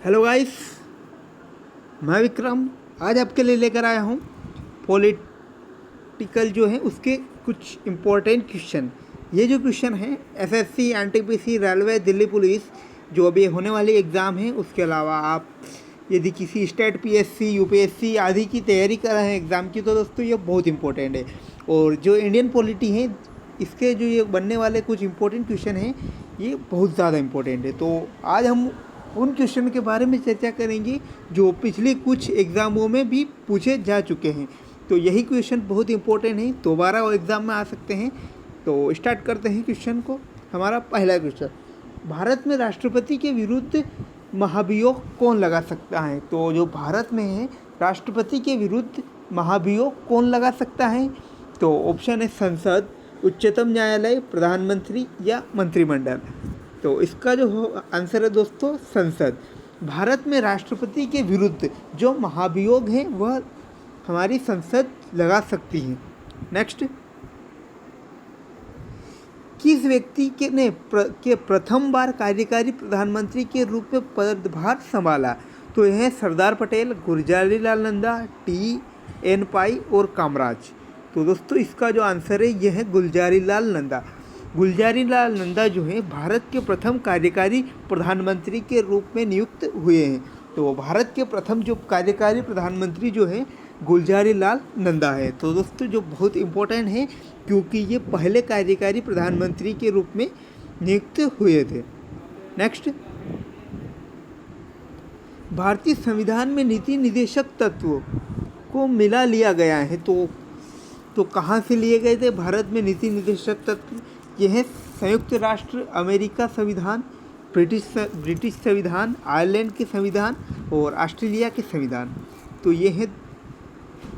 Hello guys, मैं विक्रम आज आपके लिए लेकर आया हूँ पॉलिटिकल जो है उसके कुछ इम्पोर्टेंट क्वेश्चन। ये जो क्वेश्चन है SSC, NTPC, railway, Delhi police जो अभी होने वाली एग्ज़ाम है, उसके अलावा आप यदि किसी स्टेट पीएससी, यूपीएससी आदि की तैयारी कर रहे हैं एग्ज़ाम की, तो दोस्तों ये बहुत इंपॉर्टेंट है। और जो इंडियन पॉलिटी है इसके जो ये बनने वाले कुछ इंपॉर्टेंट क्वेश्चन हैं ये बहुत ज़्यादा इंपॉर्टेंट है। तो आज हम उन क्वेश्चन के बारे में चर्चा करेंगे जो पिछले कुछ एग्ज़ामों में भी पूछे जा चुके हैं। तो यही क्वेश्चन बहुत इंपॉर्टेंट है, दोबारा वो एग्ज़ाम में आ सकते हैं। तो स्टार्ट करते हैं क्वेश्चन को। हमारा पहला क्वेश्चन, भारत में राष्ट्रपति के विरुद्ध महाभियोग कौन लगा सकता है? तो जो भारत में है राष्ट्रपति के विरुद्ध महाभियोग कौन लगा सकता है? तो ऑप्शन है संसद, उच्चतम न्यायालय, प्रधानमंत्री या मंत्रिमंडल। तो इसका जो आंसर है दोस्तों संसद। भारत में राष्ट्रपति के विरुद्ध जो महाभियोग है वह हमारी संसद लगा सकती है। नेक्स्ट, किस व्यक्ति के प्रथम बार कार्यकारी प्रधानमंत्री के रूप में पदभार संभाला? तो यह है सरदार पटेल, गुलजारी लाल नंदा, टी.एन. पाई और कामराज। तो दोस्तों इसका जो आंसर है यह है गुलजारी लाल नंदा। गुलजारी लाल नंदा जो है भारत के प्रथम कार्यकारी प्रधानमंत्री के रूप में नियुक्त हुए हैं। तो भारत के प्रथम जो कार्यकारी प्रधानमंत्री जो है गुलजारी लाल नंदा है। तो दोस्तों जो बहुत इम्पोर्टेंट है क्योंकि ये पहले कार्यकारी प्रधानमंत्री के रूप में नियुक्त हुए थे। नेक्स्ट, भारतीय संविधान में नीति निर्देशक तत्वों को मिला लिया गया है। तो कहाँ से लिए गए थे भारत में नीति निर्देशक तत्व? यह है संयुक्त राष्ट्र अमेरिका संविधान, ब्रिटिश संविधान, आयरलैंड के संविधान और ऑस्ट्रेलिया के संविधान। तो ये है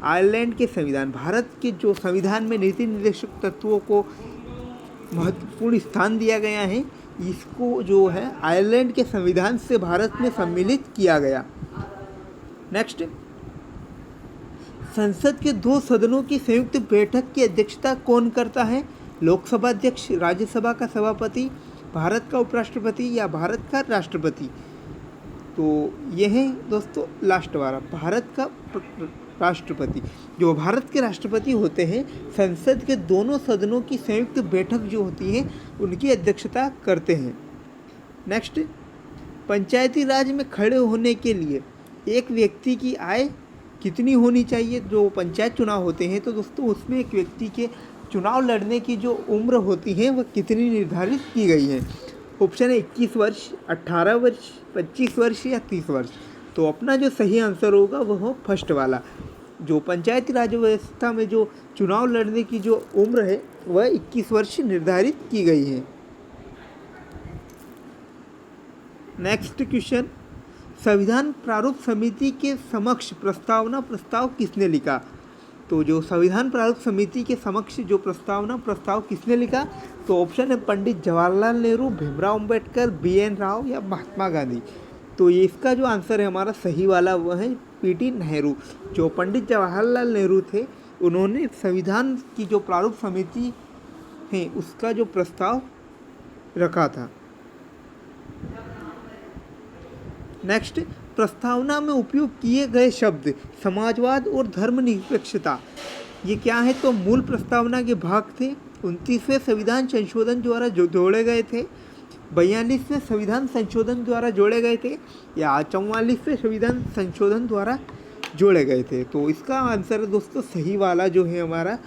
आयरलैंड के संविधान। भारत के जो संविधान में नीति निर्देशक तत्वों को महत्वपूर्ण स्थान दिया गया है, इसको जो है आयरलैंड के संविधान से भारत में सम्मिलित किया गया। नेक्स्ट, संसद के दो सदनों की संयुक्त बैठक की अध्यक्षता कौन करता है? लोकसभा अध्यक्ष, राज्यसभा का सभापति, भारत का उपराष्ट्रपति या भारत का राष्ट्रपति। तो यह है दोस्तों लास्ट वाला, भारत का राष्ट्रपति। जो भारत के राष्ट्रपति होते हैं संसद के दोनों सदनों की संयुक्त बैठक जो होती है उनकी अध्यक्षता करते हैं। नेक्स्ट, पंचायती राज में खड़े होने के लिए एक व्यक्ति की आय कितनी होनी चाहिए? जो पंचायत चुनाव होते हैं तो दोस्तों उसमें एक व्यक्ति के चुनाव लड़ने की जो उम्र होती है वह कितनी निर्धारित की गई है? ऑप्शन है 21 वर्ष, 18 वर्ष, 25 वर्ष या 30 वर्ष। तो अपना जो सही आंसर होगा वह हो फर्स्ट वाला। जो पंचायती राज व्यवस्था में जो चुनाव लड़ने की जो उम्र है वह 21 वर्ष निर्धारित की गई है। नेक्स्ट क्वेश्चन, संविधान प्रारूप समिति के समक्ष प्रस्ताव किसने लिखा? तो जो संविधान प्रारूप समिति के समक्ष जो प्रस्ताव किसने लिखा? तो ऑप्शन है पंडित जवाहरलाल नेहरू, भीमराव अंबेडकर, बी.एन. राव या महात्मा गांधी। तो ये इसका जो आंसर है हमारा सही वाला वह है पी.टी. नेहरू। जो पंडित जवाहरलाल नेहरू थे उन्होंने संविधान की जो प्रारूप समिति है उसका जो प्रस्ताव रखा था। नेक्स्ट, प्रस्तावना में उपयोग किए गए शब्द समाजवाद और धर्मनिरपेक्षता ये क्या है? तो मूल प्रस्तावना के भाग थे, 29वें संविधान संशोधन द्वारा जो जोड़े गए थे, 42वें संविधान संशोधन द्वारा जोड़े गए थे या 44वें संविधान संशोधन द्वारा जोड़े गए थे। तो इसका आंसर है दोस्तों सही वाला जो है हमारा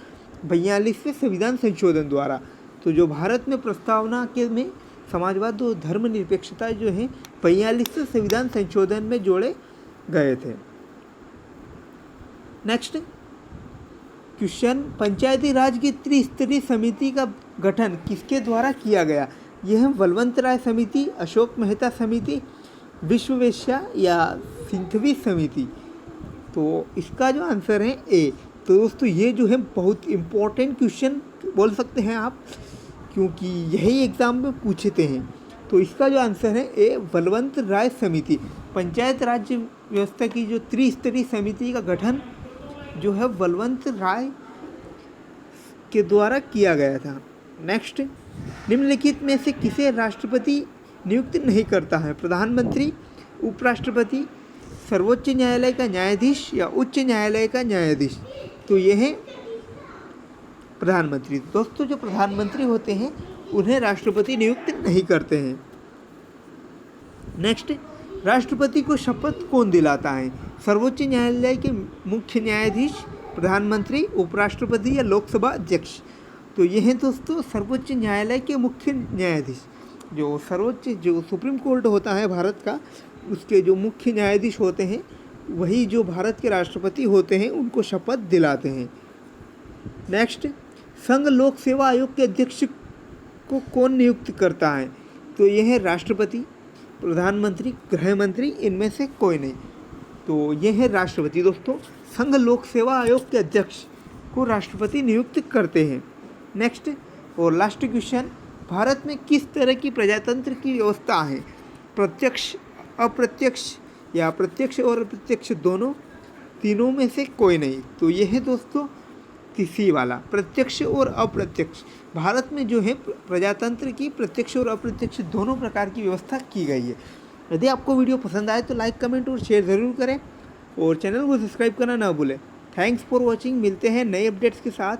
42वें संविधान संशोधन द्वारा। तो जो भारत में प्रस्तावना के में समाजवाद और धर्मनिरपेक्षता जो है 42वें संविधान संशोधन में जोड़े गए थे। नेक्स्ट क्वेश्चन, पंचायती राज की त्रिस्तरीय समिति का गठन किसके द्वारा किया गया? यह है बलवंत राय समिति, अशोक मेहता समिति, विश्वेश्वरैया या सिंघवी समिति। तो इसका जो आंसर है ए। तो दोस्तों ये जो है बहुत इम्पोर्टेंट क्वेश्चन बोल सकते हैं आप क्योंकि यही एग्ज़ाम में पूछते हैं। तो इसका जो आंसर है ए, बलवंत राय समिति। पंचायत राज व्यवस्था की जो त्रिस्तरीय समिति का गठन जो है बलवंत राय के द्वारा किया गया था। नेक्स्ट, निम्नलिखित में से किसे राष्ट्रपति नियुक्त नहीं करता है? प्रधानमंत्री, उपराष्ट्रपति, सर्वोच्च न्यायालय का न्यायाधीश या उच्च न्यायालय का न्यायाधीश। तो ये है प्रधानमंत्री। दोस्तों जो प्रधानमंत्री होते हैं उन्हें राष्ट्रपति नियुक्त नहीं करते हैं। नेक्स्ट, राष्ट्रपति को शपथ कौन दिलाता है? सर्वोच्च न्यायालय के मुख्य न्यायाधीश, प्रधानमंत्री, उपराष्ट्रपति या लोकसभा अध्यक्ष। तो ये हैं दोस्तों सर्वोच्च न्यायालय के मुख्य न्यायाधीश। जो सुप्रीम कोर्ट होता है भारत का, उसके जो मुख्य न्यायाधीश होते हैं वही जो भारत के राष्ट्रपति होते हैं उनको शपथ दिलाते हैं। नेक्स्ट, संघ लोक सेवा आयोग के अध्यक्ष को कौन नियुक्त करता है? तो यह है राष्ट्रपति, प्रधानमंत्री, गृह मंत्री, इनमें से कोई नहीं। तो यह है राष्ट्रपति। दोस्तों संघ लोक सेवा आयोग के अध्यक्ष को राष्ट्रपति नियुक्त करते हैं। नेक्स्ट और लास्ट क्वेश्चन, भारत में किस तरह की प्रजातंत्र की व्यवस्था है? प्रत्यक्ष, अप्रत्यक्ष या प्रत्यक्ष और अप्रत्यक्ष दोनों, तीनों में से कोई नहीं। तो यह है दोस्तों तीसरी वाला, प्रत्यक्ष और अप्रत्यक्ष। भारत में जो है प्रजातंत्र की प्रत्यक्ष और अप्रत्यक्ष दोनों प्रकार की व्यवस्था की गई है। यदि आपको वीडियो पसंद आए तो लाइक, कमेंट और शेयर ज़रूर करें और चैनल को सब्सक्राइब करना ना भूलें। Thanks for watching. मिलते हैं नए अपडेट्स के साथ।